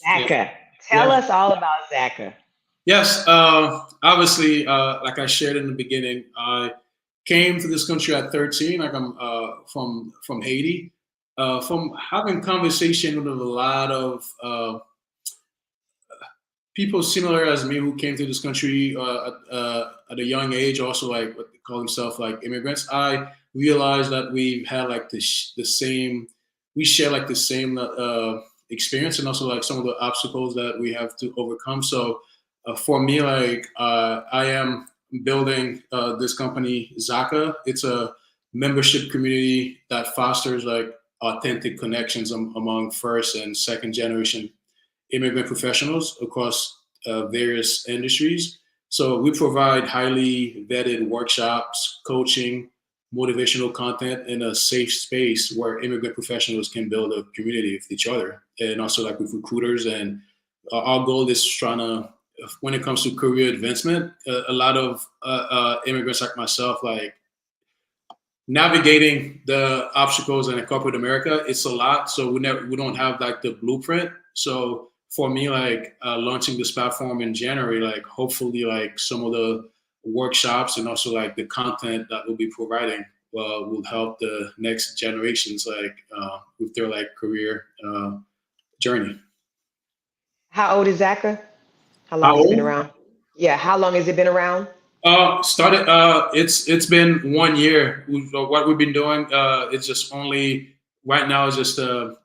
D: yeah,
C: Zaka. Tell
D: yeah.
C: us all about Zaka.
D: Yes, obviously, like I shared in the beginning, I came to this country at 13. Like I'm from Haiti. From having conversation with a lot of people similar as me who came to this country at a young age, also like what they call themselves like immigrants. I realized that we had like the same, we share like the same experience, and also like some of the obstacles that we have to overcome. So for me, like I am building this company Zaka. It's a membership community that fosters like authentic connections among first and second generation immigrant professionals across various industries. So we provide highly vetted workshops, coaching, motivational content in a safe space where immigrant professionals can build a community with each other, and also like with recruiters. And our goal is trying to, when it comes to career advancement, a lot of immigrants like myself, like navigating the obstacles in corporate America, it's a lot. So we don't have like the blueprint. So for me, like launching this platform in January, like hopefully like some of the workshops and also like the content that we'll be providing will help the next generations like with their like career journey.
C: How old is Zaka? How long
D: How
C: has it been
D: old?
C: around? Yeah, how long has it been around?
D: Started. It's been 1 year. What we've been doing. It's just only right now is just the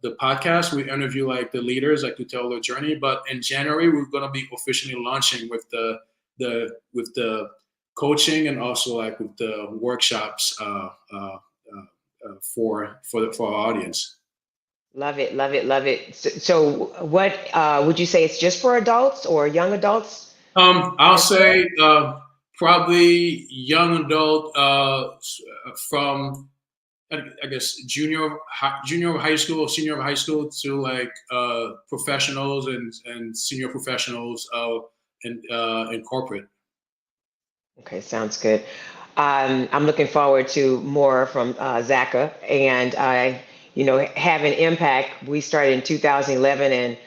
D: podcast. We interview like the leaders, like to tell their journey. But in January, we're gonna be officially launching with the coaching, and also like with the workshops for our audience.
C: Love it, love it, love it. So what would you say it's just for adults or young adults?
D: I'll say probably young adult from I guess junior high school or senior high school to like professionals and senior professionals in corporate.
C: Okay, sounds good. I'm looking forward to more from Zaka, and having impact. We started in 2011, and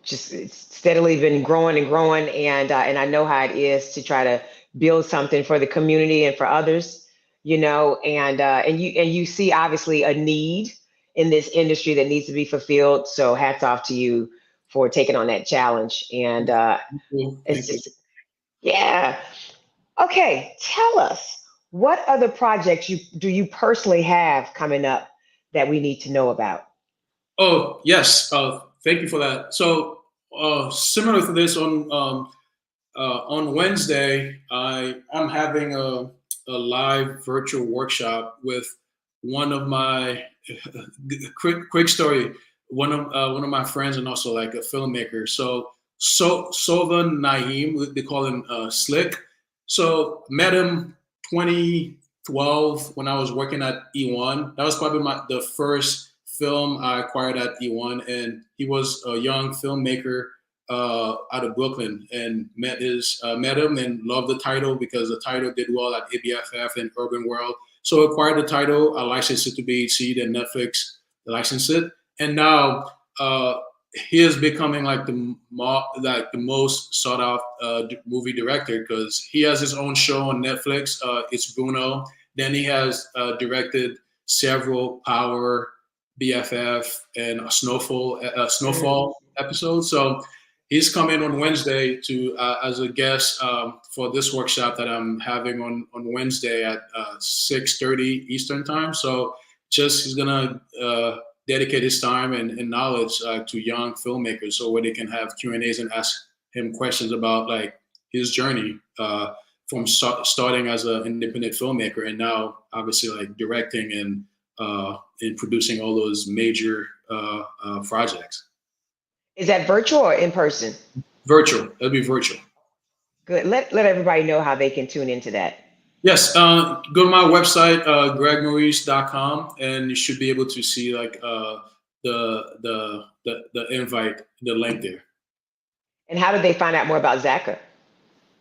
C: just it's steadily been growing and growing, and I know how it is to try to build something for the community and for others, and you see obviously a need in this industry that needs to be fulfilled. So hats off to you for taking on that challenge, and it's
D: Thank you.
C: just yeah. Okay, tell us what other projects you personally have coming up that we need to know about?
D: Oh yes, thank you for that. So similar to this on Wednesday, I'm having a live virtual workshop with one of my quick story. One of my friends and also like a filmmaker. So Sova Naeem, they call him Slick. So met him 2012 when I was working at E1. That was probably the first film I acquired at E1, and he was a young filmmaker out of Brooklyn, and met him and loved the title because the title did well at ABFF and Urban World. So acquired the title, I licensed it to BHC, then Netflix licensed it, and now he is becoming like the most sought out movie director because he has his own show on Netflix. It's Bruno. Then he has directed several Power, BFF, and Snowfall episodes. So he's coming on Wednesday to as a guest for this workshop that I'm having on Wednesday at 6:30 Eastern time. So he's gonna dedicate his time and knowledge to young filmmakers, so where they can have Q&As and ask him questions about like his journey from starting as an independent filmmaker and now obviously like directing and producing all those major projects.
C: Is that virtual or in person?
D: Virtual. It'll be virtual.
C: Good. Let everybody know how they can tune into that.
D: Yes, go to my website, gregmaurice.com, and you should be able to see like the invite, the link there.
C: And how do they find out more about Zaka?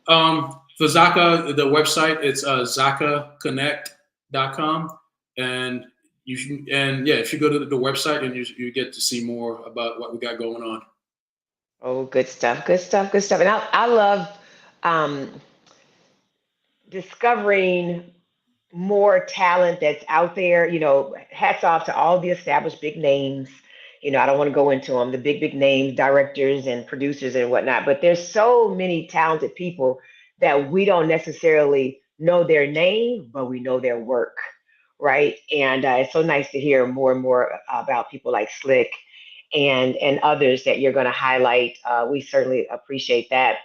D: For Zaka, the website, it's zakaconnect.com, and if you go to the website, and you get to see more about what we got going on.
C: Oh, good stuff, good stuff, good stuff. And I love discovering more talent that's out there. Hats off to all the established big names. I don't want to go into them, the big names, directors and producers and whatnot, but there's so many talented people that we don't necessarily know their name, but we know their work, right? And it's so nice to hear more and more about people like Slick and others that you're going to highlight. We certainly appreciate that.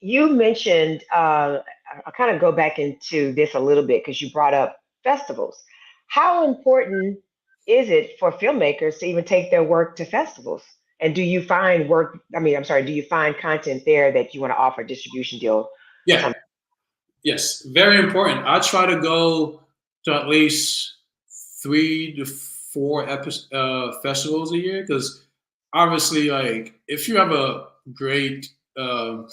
C: You mentioned, I'll kind of go back into this a little bit because you brought up festivals. How important is it for filmmakers to even take their work to festivals? And do you find do you find content there that you want to offer a distribution deal?
D: Yeah. Yes, very important. I try to go to at least 3 to 4 festivals a year because obviously, like, if you have a great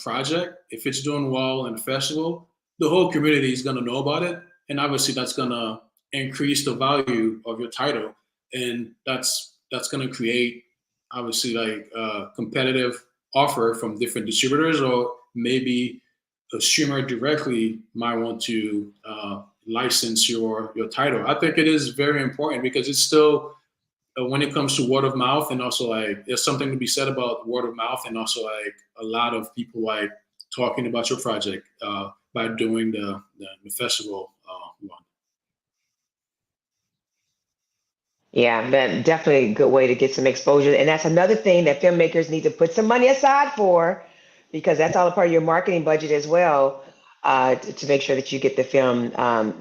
D: project, if it's doing well in a festival, the whole community is going to know about it, and obviously that's going to increase the value of your title, and that's going to create obviously like a competitive offer from different distributors, or maybe a streamer directly might want to license your title. I think it is very important because it's still when it comes to word of mouth, and also like there's something to be said about word of mouth, and also like a lot of people like talking about your project by doing the festival one.
C: Yeah, that definitely a good way to get some exposure. And that's another thing that filmmakers need to put some money aside for, because that's all a part of your marketing budget as well, to make sure that you get the film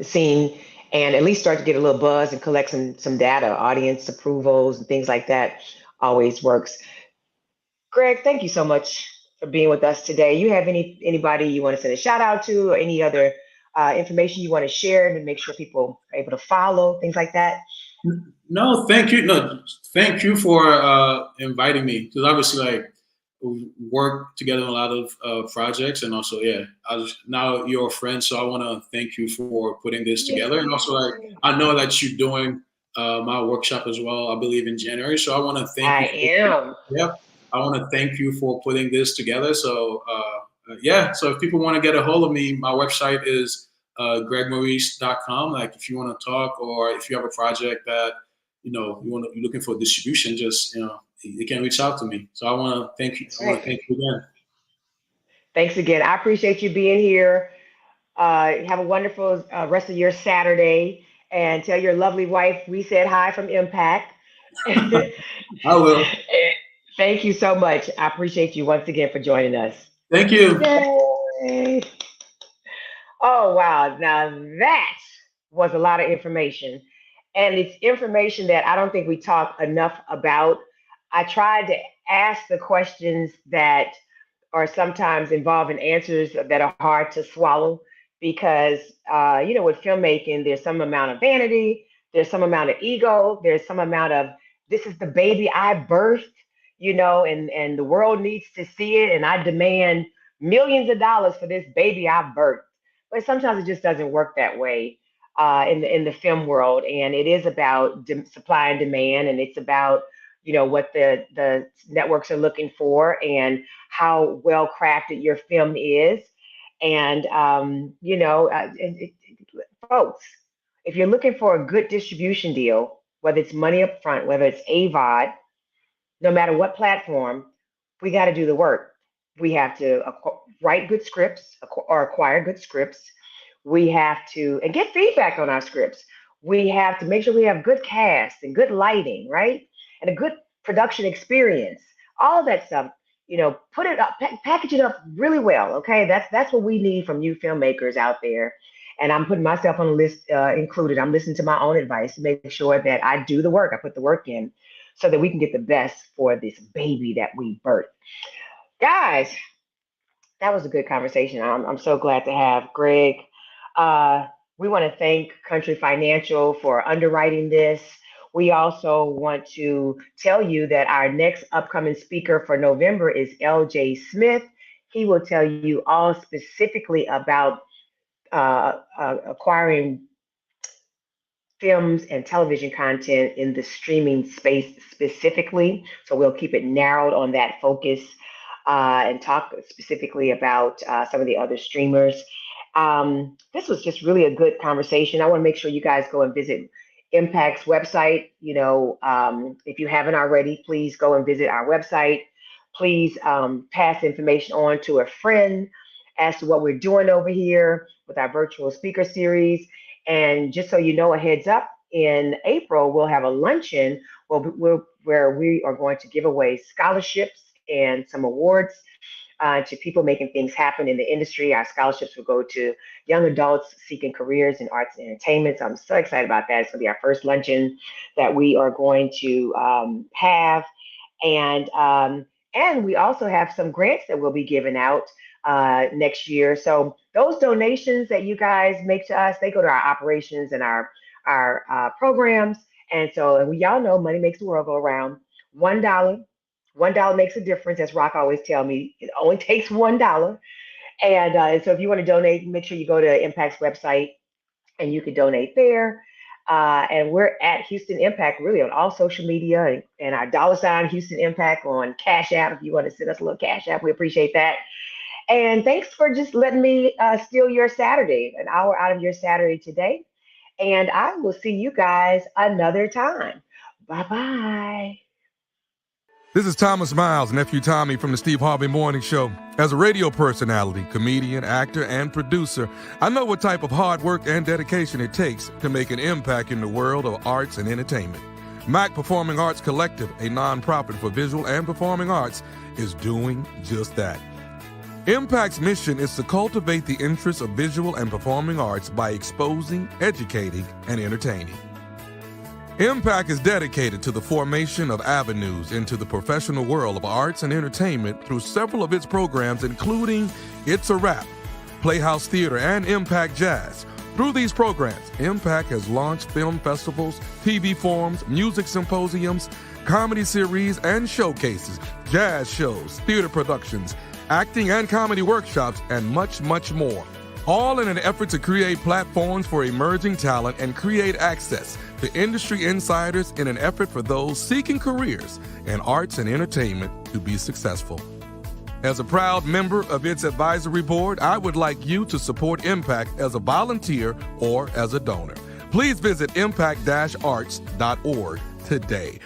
C: seen and at least start to get a little buzz and collect some data, audience approvals and things like that always works. Greg, thank you so much for being with us today. You have anybody you want to send a shout out to, or any other information you want to share to make sure people are able to follow, things like that?
D: No, thank you. No, thank you for inviting me, because obviously, like, we work together on a lot of projects, and also, now you're a friend, so I want to thank you for putting this together, and also, like, I know that you're doing my workshop as well, I believe in January, so I want to thank you. Yeah, I want to thank you for putting this together. So so if people want to get a hold of me, my website is gregmaurice.com. Like, if you want to talk, or if you have a project that you're looking for distribution, just you can reach out to me. So I want to thank you. I want to thank you again.
C: Thanks again. I appreciate you being here. Have a wonderful rest of your Saturday, and tell your lovely wife we said hi from Impact.
D: I will.
C: Thank you so much. I appreciate you once again for joining us.
D: Thank you.
C: Yay. Oh, wow. Now that was a lot of information. And it's information that I don't think we talk enough about. I tried to ask the questions that are sometimes involving answers that are hard to swallow, because, with filmmaking, there's some amount of vanity, there's some amount of ego, there's some amount of, this is the baby I birthed, and the world needs to see it, and I demand millions of dollars for this baby I birthed. But sometimes it just doesn't work that way in the film world, and it is about supply and demand, and it's about what the networks are looking for, and how well crafted your film is, and folks, if you're looking for a good distribution deal, whether it's money up front, whether it's AVOD, no matter what platform, we got to do the work. We have to write good scripts or acquire good scripts. We have to, and get feedback on our scripts. We have to make sure we have good cast and good lighting, right? And a good production experience. All of that stuff, put it up, package it up really well, okay? That's what we need from you filmmakers out there. And I'm putting myself on the list included. I'm listening to my own advice to make sure that I do the work, I put the work in, so that we can get the best for this baby that we birthed. Guys, that was a good conversation. I'm so glad to have Greg. We want to thank Country Financial for underwriting this. We also want to tell you that our next upcoming speaker for November is LJ Smith. He will tell you all specifically about acquiring films and television content in the streaming space specifically. So we'll keep it narrowed on that focus and talk specifically about some of the other streamers. This was just really a good conversation. I want to make sure you guys go and visit Impact's website. If you haven't already, please go and visit our website. Please pass information on to a friend as to what we're doing over here with our virtual speaker series. And just so you know, a heads up, in April, we'll have a luncheon where we are going to give away scholarships and some awards to people making things happen in the industry. Our scholarships will go to young adults seeking careers in arts and entertainment. So I'm so excited about that. It's going to be our first luncheon that we are going to have. And we also have some grants that we'll be giving out next year. So those donations that you guys make to us, they go to our operations and our programs. And so y'all know money makes the world go around. $1 makes a difference, as Rock always tell me. It only takes $1. And so if you want to donate, make sure you go to Impact's website and you can donate there. And we're at Houston Impact really on all social media, and our $ Houston Impact on Cash App. If you want to send us a little Cash App, we appreciate that. And thanks for just letting me steal your Saturday, an hour out of your Saturday today. And I will see you guys another time. Bye-bye.
A: This is Thomas Miles, nephew Tommy from the Steve Harvey Morning Show. As a radio personality, comedian, actor, and producer, I know what type of hard work and dedication it takes to make an impact in the world of arts and entertainment. MAC Performing Arts Collective, a nonprofit for visual and performing arts, is doing just that. Impact's mission is to cultivate the interests of visual and performing arts by exposing, educating, and entertaining. Impact is dedicated to the formation of avenues into the professional world of arts and entertainment through several of its programs, including It's a Rap, Playhouse Theater, and Impact Jazz. Through these programs, Impact has launched film festivals, TV forums, music symposiums, comedy series and showcases, jazz shows, theater productions, acting and comedy workshops, and much, much more. All in an effort to create platforms for emerging talent and create access to industry insiders in an effort for those seeking careers in arts and entertainment to be successful. As a proud member of its advisory board, I would like you to support Impact as a volunteer or as a donor. Please visit impact-arts.org today.